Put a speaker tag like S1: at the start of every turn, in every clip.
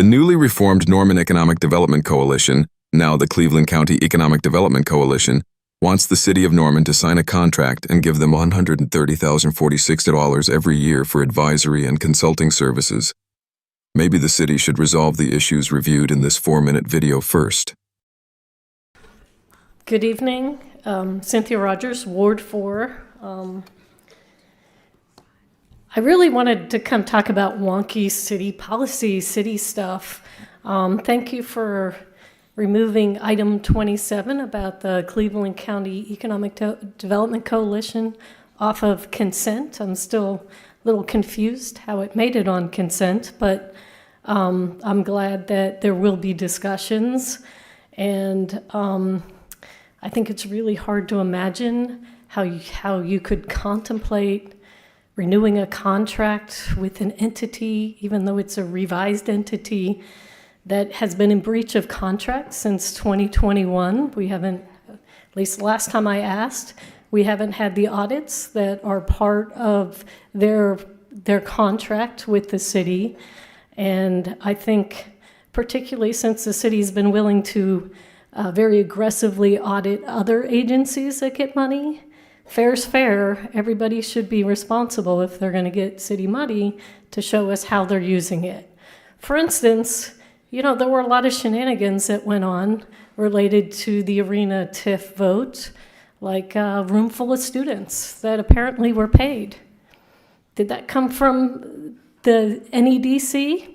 S1: The newly reformed Norman Economic Development Coalition, now the Cleveland County Economic Development Coalition, wants the city of Norman to sign a contract and give them $130,046 every year for advisory and consulting services. Maybe the city should resolve the issues reviewed in this 4-minute video first.
S2: Good evening. Cynthia Rogers, Ward 4. I really wanted to come talk about wonky city policy, city stuff. Thank you for removing item 27 about the Cleveland County Economic Development Coalition off of consent. I'm still a little confused how it made it on consent, but I'm glad that there will be discussions. And I think it's really hard to imagine how you could contemplate renewing a contract with an entity, even though it's a revised entity, that has been in breach of contract since 2021. We haven't, at least the last time I asked, we haven't had the audits that are part of their contract with the city. And I think, particularly since the city's been willing to very aggressively audit other agencies that get money, fair's fair. Everybody should be responsible if they're going to get city money to show us how they're using it. For instance, there were a lot of shenanigans that went on related to the arena TIF vote, like a room full of students that apparently were paid. Did that come from the NEDC?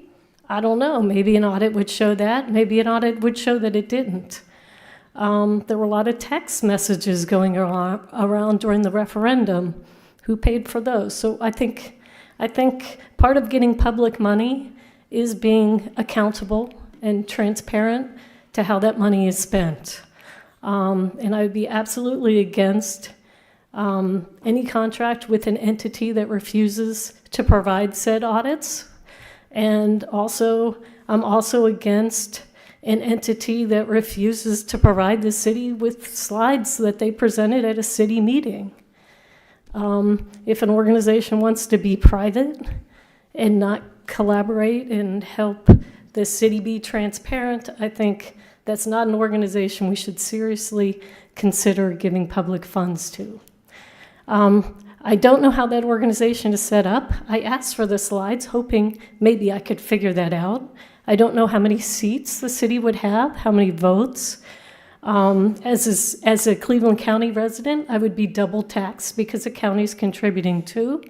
S2: I don't know. Maybe an audit would show that. Maybe an audit would show that it didn't. There were a lot of text messages going around during the referendum. Who paid for those? So I think part of getting public money is being accountable and transparent to how that money is spent. And I would be absolutely against any contract with an entity that refuses to provide said audits. And I'm also against an entity that refuses to provide the city with slides that they presented at a city meeting. If an organization wants to be private and not collaborate and help the city be transparent, I think that's not an organization we should seriously consider giving public funds to. I don't know how that organization is set up. I asked for the slides, hoping maybe I could figure that out. I don't know how many seats the city would have, how many votes. As a Cleveland County resident, I would be double taxed because the county's contributing too.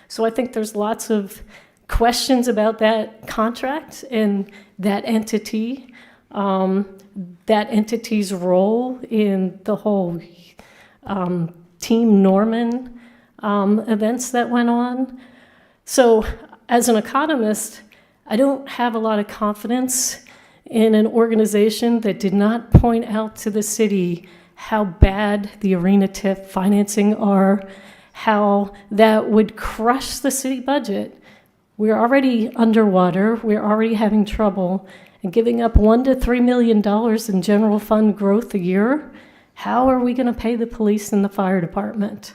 S2: So I think there's lots of questions about that contract and that entity, that entity's role in the whole Team Norman events that went on. So as an economist, I don't have a lot of confidence in an organization that did not point out to the city how bad the arena TIF financing are, how that would crush the city budget. We're already underwater, we're already having trouble, and giving up $1 to $3 million in general fund growth a year, how are we going to pay the police and the fire department?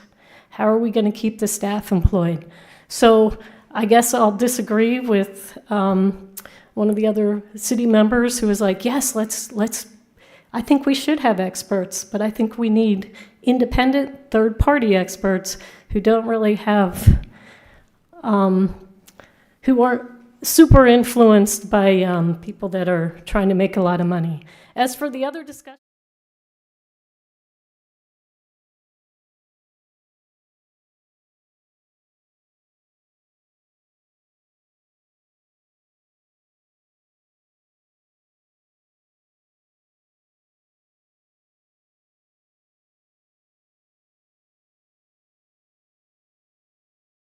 S2: How are we going to keep the staff employed? So I guess I'll disagree with one of the other city members who was like, yes, I think we should have experts, but I think we need independent third-party experts who don't really have, who aren't super influenced by people that are trying to make a lot of money. As for the other discussion,